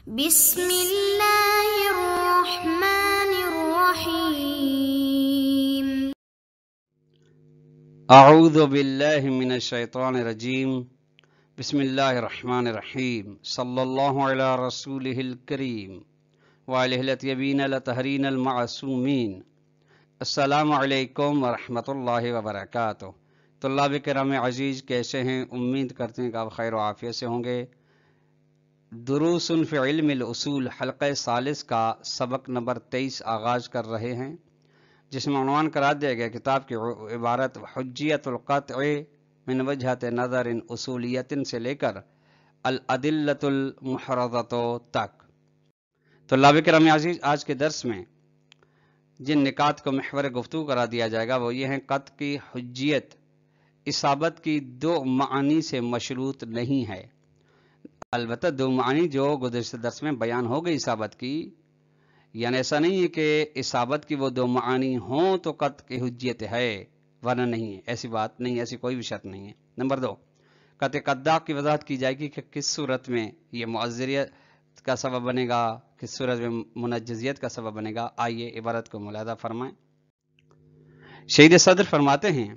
بسم اللہ الرحمن الرحیم۔ اعوذ باللہ من الشیطان الرجیم۔ بسم اللہ الرحمن الرحیم۔ صلی اللہ علی رسولہ الکریم وعلیہ الاطیبین الاطہرین المعصومین۔ السلام علیکم ورحمۃ اللہ وبرکاتہ۔ طلاب کرام عزیز، کیسے ہیں؟ امید کرتے ہیں کہ آپ خیر و عافیت سے ہوں گے۔ دروس فی علم الاصول حلقہ ثالث کا سبق نمبر 23 آغاز کر رہے ہیں، جس میں عنوان قرار دیا گیا کتاب کی عبارت حجیت القطع من وجہت نظر اصولیت سے لے کر الادلۃ المحرزۃ تک۔ طلاب کرام عزیز، آج کے درس میں جن نکات کو محور گفتگو قرار دیا جائے گا وہ یہ ہیں: قطع کی حجیت اصابت کی دو معنی سے مشروط نہیں ہے۔ البتہ دو معنی جو گزشتہ درس میں بیان ہو گئی اصابت کی، یعنی ایسا نہیں ہے کہ اصابت کی وہ دو معنی ہوں تو قطع کی حجیت ہے، ورنہ نہیں ہے، ایسی بات نہیں، ایسی کوئی بھی شرط نہیں ہے۔ نمبر 2، قطع قدع کی وضاحت کی جائے گی کہ کس صورت میں یہ معذریت کا سبب بنے گا، کس صورت میں منجزیت کا سبب بنے گا۔ آئیے عبارت کو ملاحظہ فرمائیں۔ شہید صدر فرماتے ہیں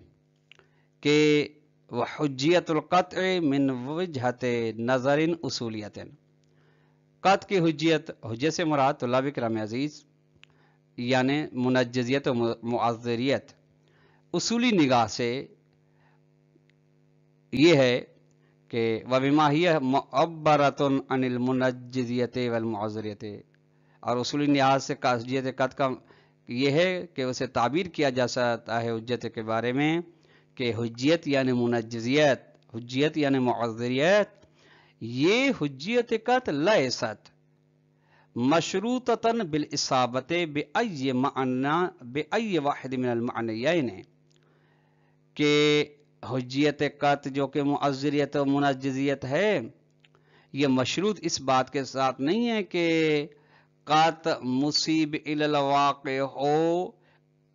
کہ وحجیت القطع من وجہت نظر اصولیت، قطع کی حجیت سے مراد طلاب کرام عزیز یعنی منجزیت و معذریت اصولی نگاہ سے یہ ہے کہ وبما ہی معبرۃ عن المنجزیت والمعذریت، اور اصولی نگاہ سے حجیت قطع کا یہ ہے کہ اسے تعبیر کیا جا سکتا ہے حجت کے بارے میں کہ حجیت یعنی منجزیت، حجیت یعنی معذریت، یہ حجیت قطع لیست مشروطۃ بالاصابۃ بأی واحد من المعنیین، کہ حجیت قطع جو کہ معذریت و منجزیت ہے یہ مشروط اس بات کے ساتھ نہیں ہے کہ قطع مصیب الی الواقع ہو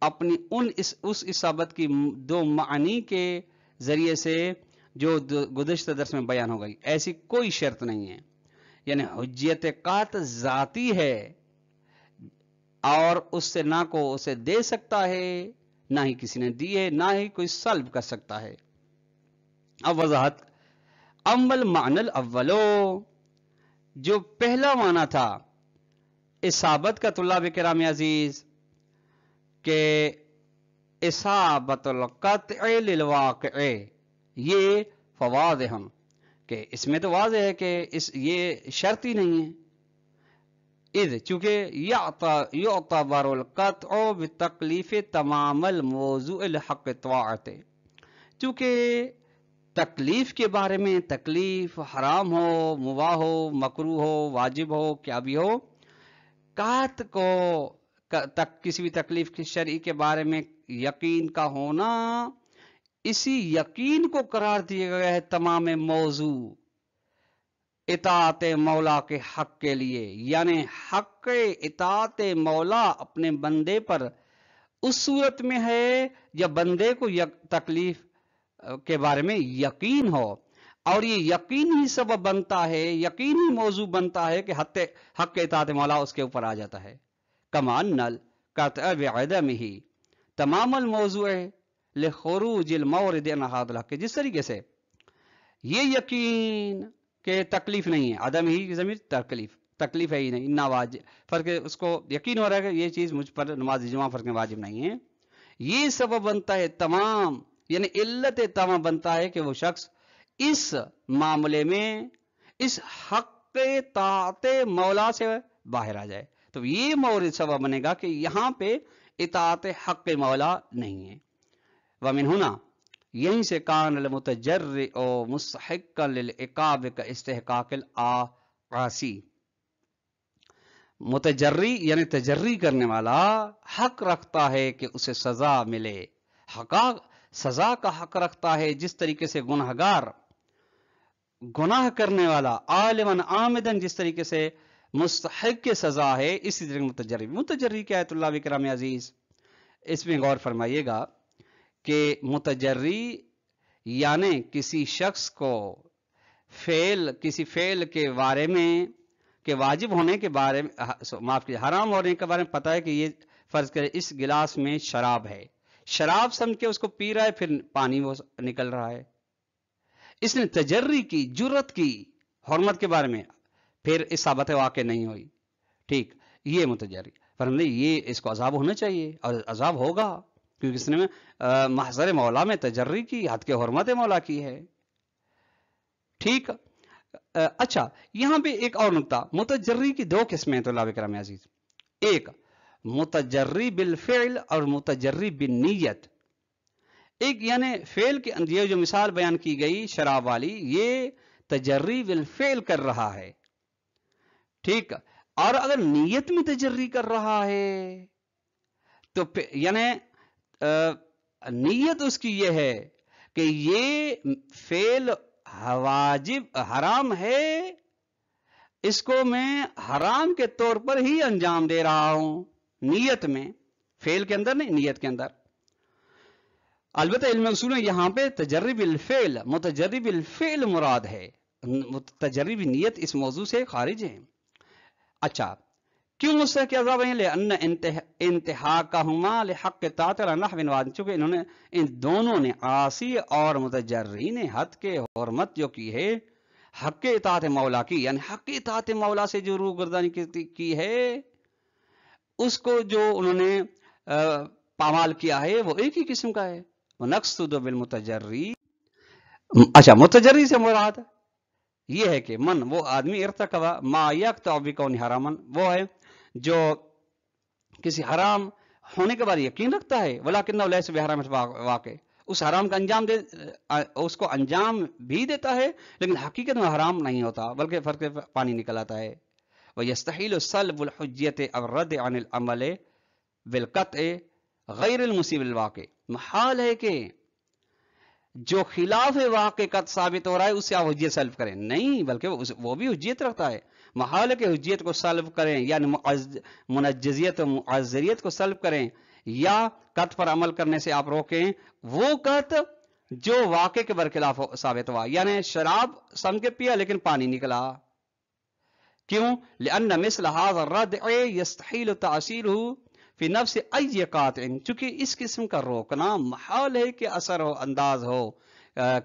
اپنی اس اصابت کی دو معنی کے ذریعے سے جو گزشتہ درس میں بیان ہو گئی، ایسی کوئی شرط نہیں ہے۔ یعنی حجیت قطع ذاتی ہے اور اس سے نہ کو اسے دے سکتا ہے، نہ ہی کسی نے دی ہے، نہ ہی کوئی سلب کر سکتا ہے۔ اب وضاحت: امل معنی الاولو، جو پہلا معنی تھا اصابت کا طلاب کرام عزیز کہ اصابت القطع للواقع، یہ فواضح کہ اس میں تو واضح ہے کہ یہ شرط ہی نہیں ہے، اذ چونکہ یعتبر القطع بتکلیف تمام الموضوع الحق طاعت، چونکہ تکلیف کے بارے میں، تکلیف حرام ہو، مباح ہو، مکروہ ہو، واجب ہو، کیا بھی ہو، قطع کو کسی بھی تکلیف کی شرعی کے بارے میں یقین کا ہونا، اسی یقین کو قرار دیا گیا ہے تمام موضوع اطاعت مولا کے حق کے لیے، یعنی حق اطاعت مولا اپنے بندے پر اس صورت میں ہے جب بندے کو تکلیف کے بارے میں یقین ہو، اور یہ یقین ہی سبب بنتا ہے، یقین ہی موضوع بنتا ہے کہ حق اطاعت مولا اس کے اوپر آ جاتا ہے۔ کمان نل قطع بعدمہ تمام الموضوع لخروج المورد عن هذا الحق، جس طریقے سے یہ یقین کہ تکلیف نہیں ہے، عدم ہی ضمیر تکلیف ہے ہی نہیں، نہ واجب فرق، اس کو یقین ہو رہا ہے کہ یہ چیز مجھ پر نماز جمعہ فرق واجب نہیں ہے، یہ سبب بنتا ہے تمام، یعنی علت تمام بنتا ہے کہ وہ شخص اس معاملے میں اس حق طاعت مولا سے باہر آ جائے، تو یہ مورد سبب بنے گا کہ یہاں پہ اطاعت حق مولا نہیں ہے۔ ومن ہنا، یہیں سے کان المتجرئ مستحقا للعقاب کا استحقاق العاصی، متجری یعنی تجری کرنے والا حق رکھتا ہے کہ اسے سزا ملے، سزا کا حق رکھتا ہے جس طریقے سے گناہگار، گناہ کرنے والا عالماً عامداً جس طریقے سے مستحق کی سزا ہے، اسی طریقے متجری کیا ہے طلاب کرام عزیز؟ اس میں غور فرمائیے گا کہ متجری یعنی کسی شخص کو کسی فعل کے بارے میں کہ واجب ہونے کے بارے میں، معاف کیجیے، حرام ہونے کے بارے میں پتا ہے کہ یہ فرض کرے اس گلاس میں شراب ہے، شراب سمجھ کے اس کو پی رہا ہے، پھر پانی وہ نکل رہا ہے، اس نے تجری کی، جرت کی حرمت کے بارے میں، پھر اس ثابت واقع نہیں ہوئی، ٹھیک، یہ متجری، فرماتے یہ اس کو عذاب ہونا چاہیے، اور عذاب ہوگا کیونکہ اس نے محضر مولا میں تجری کی، حد کے حرمت مولا کی ہے، ٹھیک۔ اچھا، یہاں پہ ایک اور نقطہ، متجری کی دو قسمیں طلاب کرام عزیز، ایک متجری بالفعل اور متجری بالنیت۔ ایک یعنی فعل کے اندر جو مثال بیان کی گئی شراب والی، یہ تجری بالفعل کر رہا ہے، ٹھیک، اور اگر نیت میں تجری کر رہا ہے تو یعنی نیت اس کی یہ ہے کہ یہ فعل واجب حرام ہے، اس کو میں حرام کے طور پر ہی انجام دے رہا ہوں، نیت میں، فعل کے اندر نہیں، نیت کے اندر۔ البتہ علم اصول میں یہاں پہ تجری بالفعل، متجری بالفعل مراد ہے، تجری بالنیت اس موضوع سے خارج ہے۔ اچھا، کیوں مستحق عذاب ہیں؟ لأن انتہاکہما لحق طاعت نحو واحد، چونکہ انہوں نے، ان دونوں نے، عاصی اور متجری نے، حد کے حرمت جو کی ہے حق اطاعت مولا کی، یعنی حق اطاعت مولا سے جو روگردانی کی ہے، اس کو جو انہوں نے پامال کیا ہے وہ ایک ہی قسم کا ہے، ونقصد بالمتجری۔ اچھا، متجری سے مراد یہ ہے کہ من، وہ آدمی، ارتکب ما یقطع بکون حراما، وہ ہے جو کسی حرام ہونے کے بعد یقین رکھتا ہے، ولکنہ لیس بحرام واقع، اس حرام کا انجام اس کو انجام بھی دیتا ہے لیکن حقیقت میں حرام نہیں ہوتا بلکہ فرق پانی نکل آتا ہے۔ وَيَسْتَحِيلُ سَلْبُ الْحُجِّيَّةِ الرَّدِّ عَنِ الْعَمَلِ بِالْقَطْعِ غیر المصیب الواقع، محال ہے کہ جو خلاف واقع قد ثابت ہو رہا ہے اس سے آپ حجیت سلب کریں، نہیں، بلکہ وہ بھی حجیت رکھتا ہے، محال ہے کہ حجیت کو سلب کریں، یعنی منجزیت و معذریت کو سلب کریں، یا قط پر عمل کرنے سے آپ روکیں، وہ قط جو واقع کے برخلاف ثابت ہوا، یعنی شراب سم کے پیا لیکن پانی نکلا، کیوں؟ لأن مثل هذا الردع يستحيل تأثيره فی نفس ای قاطع، چونکہ اس قسم کا روکنا محال ہے کہ اثر ہو، انداز ہو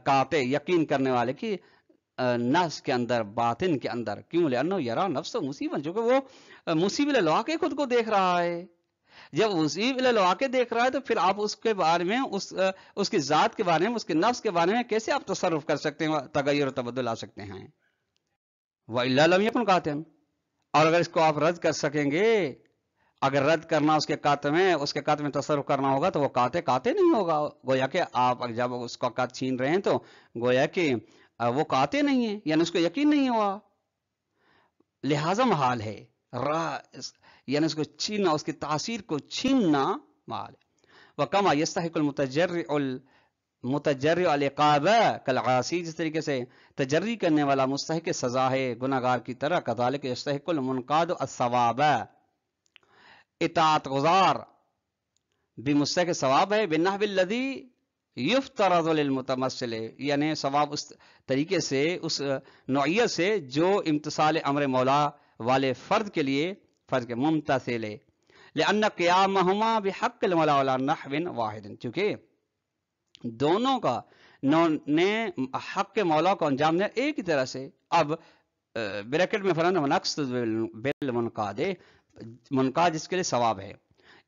قاطع، یقین کرنے والے کی نفس کے اندر، باطن کے اندر، کیوں؟ لأنه یرا نفس مصیبا، چونکہ وہ مصیب الواقع خود کو دیکھ رہا ہے، جب مصیب الواقع دیکھ رہا ہے تو پھر آپ اس کے بارے میں، اس کی ذات کے بارے میں، اس کے نفس کے بارے میں کیسے آپ تصرف کر سکتے ہیں، تغیر و تبدل لا سکتے ہیں؟ وَإِلَّا لَمْ يَكُنْ قَاطِعًا، اور اگر اس کو آپ رد کر سکیں گے، اگر رد کرنا اس کے قاطع میں تصرف کرنا ہوگا تو وہ قاطع نہیں ہوگا، گویا کہ آپ جب اس کا قاطع چھین رہے ہیں تو گویا کہ وہ قاطع نہیں ہے، یعنی اس کو یقین نہیں ہوا، لہذا محال ہے، یعنی اس کو چھیننا، اس کی تاثیر کو چھیننا محال ہے۔ وَكَمَا يَسْتَحِقُ المتجرع العقاب كالعاصی، جس طریقے سے تجری کرنے والا مستحق سزا ہے گناہگار کی طرح، كذلك يستحق المنقاد الثواب، اطاعت گزار بھی مستحق ثواب ہے، بالنحو الذی یفترض للمتمثل، یعنی ثواب اس طریقے سے، اس نوعیت سے جو امتثال امر مولا والے فرد کے لیے، فرد کے ممتثل ہے، لأن قیامہما بحق المولا علی نحو واحد، چونکہ دونوں کا نے حق مولا کو انجام دیا ایک ہی طرح سے۔ اب بریکٹ میں فرمانا منقصد بالمنقاد، منقاد جس کے لیے ثواب ہے،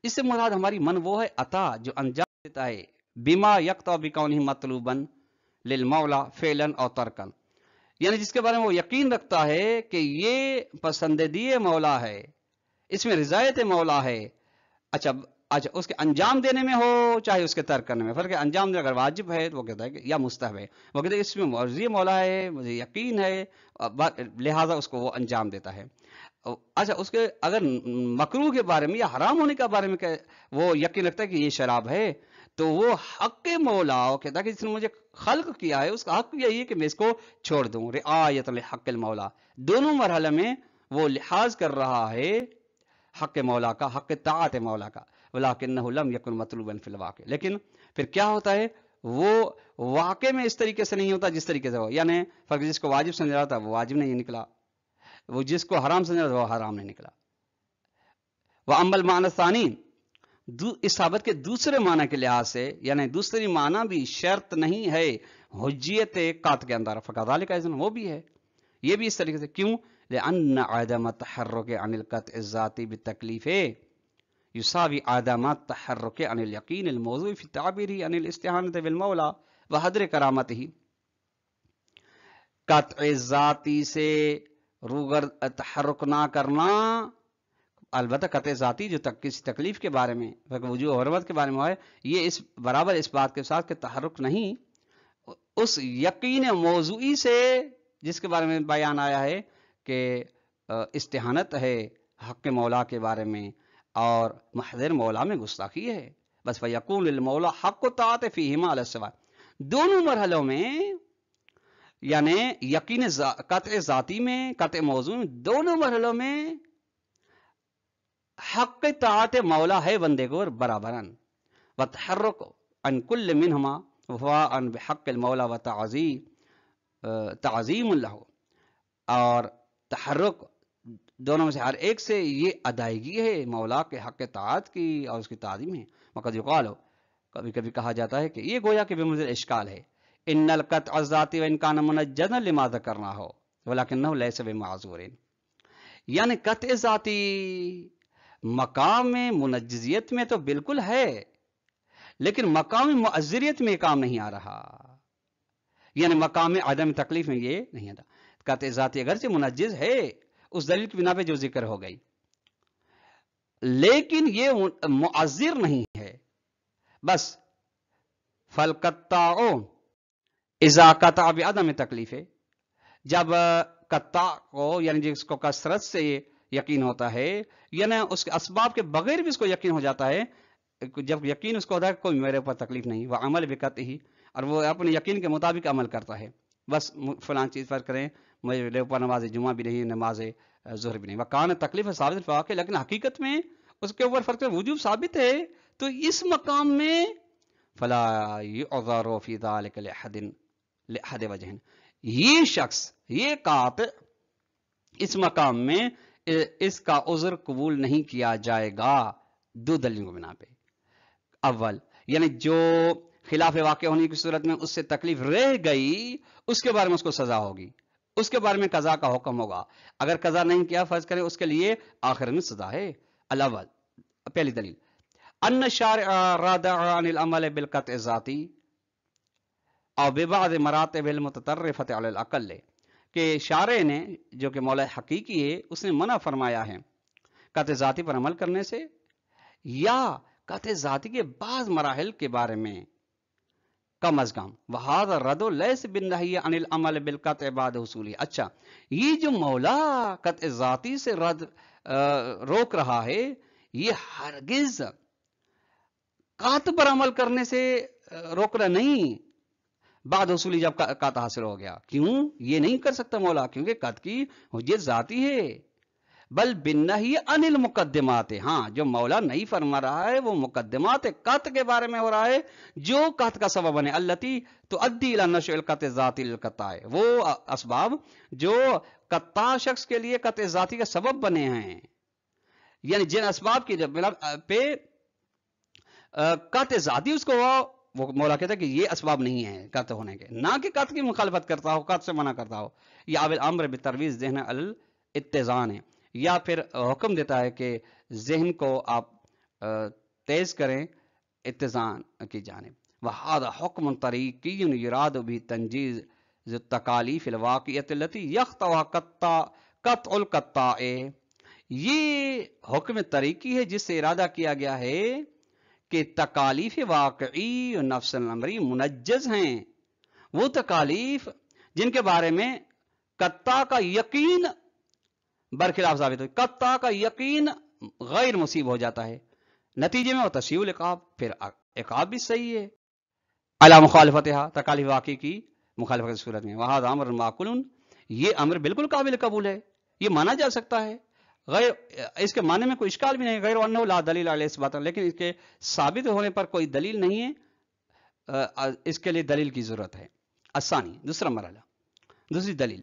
اس سے مراد ہماری من وہ ہے عطا جو انجام دیتا ہے بما یقطع بکونہ مطلوبا للمولا فعلا اور ترکا، یعنی جس کے بارے میں وہ یقین رکھتا ہے کہ یہ پسندیدہ مولا ہے، اس میں رضایت مولا ہے، اچھا اس کے انجام دینے میں ہو چاہے اس کے ترک کرنے میں، فرق ہے، انجام دینے اگر واجب ہے تو وہ کہتا ہے کہ یا مستحب ہے، وہ کہتا ہے اس میں مرضی مولا ہے، مجھے یقین ہے، لہذا اس کو وہ انجام دیتا ہے۔ اچھا، اس کے اگر مکروہ کے بارے میں یا حرام ہونے کے بارے میں وہ یقین رکھتا ہے کہ یہ شراب ہے، تو وہ حق مولا، وہ کہتا ہے کہ جس نے مجھے خلق کیا ہے اس کا حق یہی ہے کہ میں اس کو چھوڑ دوں، رعایت لحق المولا، دونوں مرحلے میں وہ لحاظ کر رہا ہے حق مولا کا، حق طاعت مولا کا، ولکنہ لم یکن مطلوبا فی الواقع، لیکن پھر کیا ہوتا ہے، وہ واقع میں اس طریقے سے نہیں ہوتا جس طریقے سے ہو، یعنی فرق جس کو واجب سمجھ رہا تھا وہ واجب نہیں نکلا، وہ جس کو حرام سمجھا وہ حرام نہیں نکلا. وہ عمل معنی ثانی، اس صحابت کے دوسرے معنی کے لحاظ سے یعنی دوسری معنی بھی شرط نہیں ہے حجیت قط کے اندر، فکذالک اذن وہ بھی ہے، یہ بھی اس طریقے سے. کیوں؟ لأن عدم التحرک عن القطع الذاتی بالتکلیف یساوی عدم التحرک عن الیقین الموضوع فی تعبیرہ عن الاستعانۃ بالمولا وحدر کرامتہ. قطع ذاتی سے روگر تحرک نہ کرنا، البتہ قطع ذاتی جو کسی تکلیف کے بارے میں وجوہ حرمت کے بارے میں ہے، یہ اس برابر اس بات کے ساتھ کہ تحرک نہیں اس یقین موضوعی سے جس کے بارے میں بیان آیا ہے کہ استہانت ہے حق مولا کے بارے میں اور محضر مولا میں گستاخی ہے. بس فیقول المولا حق و طاعت فیہما علی السواء. دونوں مرحلوں میں یعنی یقین قطع ذاتی میں قطع موضوع میں دونوں مرحلوں میں حق طاعت مولا ہے بندے کو برابراً. وتحرک عن کل منہما وفاء بحق المولا و تعظیم له، اور تحرک دونوں میں سے ہر ایک سے یہ ادائیگی ہے مولا کے حق طاعت کی اور اس کی تعظیم ہے. وقد یقال، کبھی کبھی کہا جاتا ہے کہ یہ گویا کہ بمنزل اشکال ہے، ان القطع الذاتی وان کان منجدا لما ذکرناہ ولکنہ لیس بمعذور. یعنی قطع ذاتی مقام منجزیت میں تو بالکل ہے، لیکن مقام معذریت میں کام نہیں آ رہا، یعنی مقام عدم تکلیف میں یہ نہیں آتا. قطع ذاتی اگرچہ منجز ہے اس دلیل کی بنا پہ جو ذکر ہو گئی، لیکن یہ معذر نہیں ہے. بس فالقطاع اذا قطع بعدم تکلیف، جب قطاع کو یعنی جس کو کثرت سے یقین ہوتا ہے یعنی اس کے اسباب کے بغیر بھی اس کو یقین ہو جاتا ہے، جب یقین اس کو ہوتا ہے کوئی میرے اوپر تکلیف نہیں، وہ عمل بقطعہ، اور وہ اپنے یقین کے مطابق عمل کرتا ہے. بس فلان چیز پر کریں، میرے اوپر نماز جمعہ بھی نہیں، نماز ظہر بھی نہیں. وکان تکلیف ثابت الفواقع، لیکن حقیقت میں اس کے اوپر فرق وجوب ثابت ہے. تو اس مقام میں فلا يعذر فی ذلک لأحد وجہ، یہ شخص یہ قاطع اس مقام میں اس کا عذر قبول نہیں کیا جائے گا دو دلیلوں کی بنا پہ. اول یعنی جو خلاف واقع ہونے کی صورت میں اس سے تکلیف رہ گئی اس کے بارے میں اس کو سزا ہوگی، اس کے بارے میں قضا کا حکم ہوگا. اگر قضا نہیں کیا فرض کریں اس کے لیے آخر میں سزا ہے. الاول پہلی دلیل ان الشارع رادع عن العمل بالقطع الذاتی او ببعض مراتب المتطرفة علی الاقل، کہ شارع نے جو کہ مولا حقیقی ہے اس نے منع فرمایا ہے قطع ذاتی پر عمل کرنے سے یا قطع ذاتی کے بعض مراحل کے بارے میں کم از کم. وہذا الرد لیس بالنہی عن العمل بالقطع بعد حصولی. اچھا یہ جو مولا قطع ذاتی سے روک رہا ہے یہ ہرگز قطع پر عمل کرنے سے روک رہا نہیں بعد حصولی جب قطع حاصل ہو گیا. کیوں یہ نہیں کر سکتا مولا؟ کیونکہ قطع کی حجت ذاتی ہے. بل بالنہی عن المقدمات، ہاں جو مولا نہیں فرما رہا ہے وہ مقدمات قطع کے بارے میں ہو رہا ہے جو قطع کا سبب بنے. التی تؤدی الی نشء القطع الذاتی للقطاع، وہ اسباب جو قطاع شخص کے لیے قطع ذاتی کا سبب بنے ہیں، یعنی جن اسباب کی پہ قطع ذاتی اس کو وہ مولا کہتا ہے کہ یہ اسباب نہیں ہیں قطع ہونے کے، نہ کہ قطع کی مخالفت کرتا ہو، قطع سے منع کرتا ہو. یا اول امر بترویج ذہن الاتزان ہے، یا پھر حکم دیتا ہے کہ ذہن کو آپ تیز کریں اتزان کی جانب. وہذا حکم طریقی یراد بھی تنجیز التکالیف الواقعۃ التي یقطعها قطع القطاع. یہ حکم طریقی ہے جس سے ارادہ کیا گیا ہے کہ تکالیف واقعی نفس الامری منجز ہیں، وہ تکالیف جن کے بارے میں قطع کا یقین برخلاف ثابت ہو، قطع کا یقین غیر مصیب ہو جاتا ہے، نتیجے میں وہ تشیع العقاب، پھر عقاب بھی صحیح ہے علی مخالفتها، تکالیف واقعی کی مخالفت کی صورت میں. وہذا امر معقول، یہ امر بالکل قابل قبول ہے، یہ مانا جا سکتا ہے، غیر اس کے معنی میں کوئی اشکال بھی نہیں. غیر انہ لا دلیل علیہ اثبات، لیکن اس کے ثابت ہونے پر کوئی دلیل نہیں ہے، اس کے لیے دلیل کی ضرورت ہے. الثانی دوسرا مرحلہ، دوسری دلیل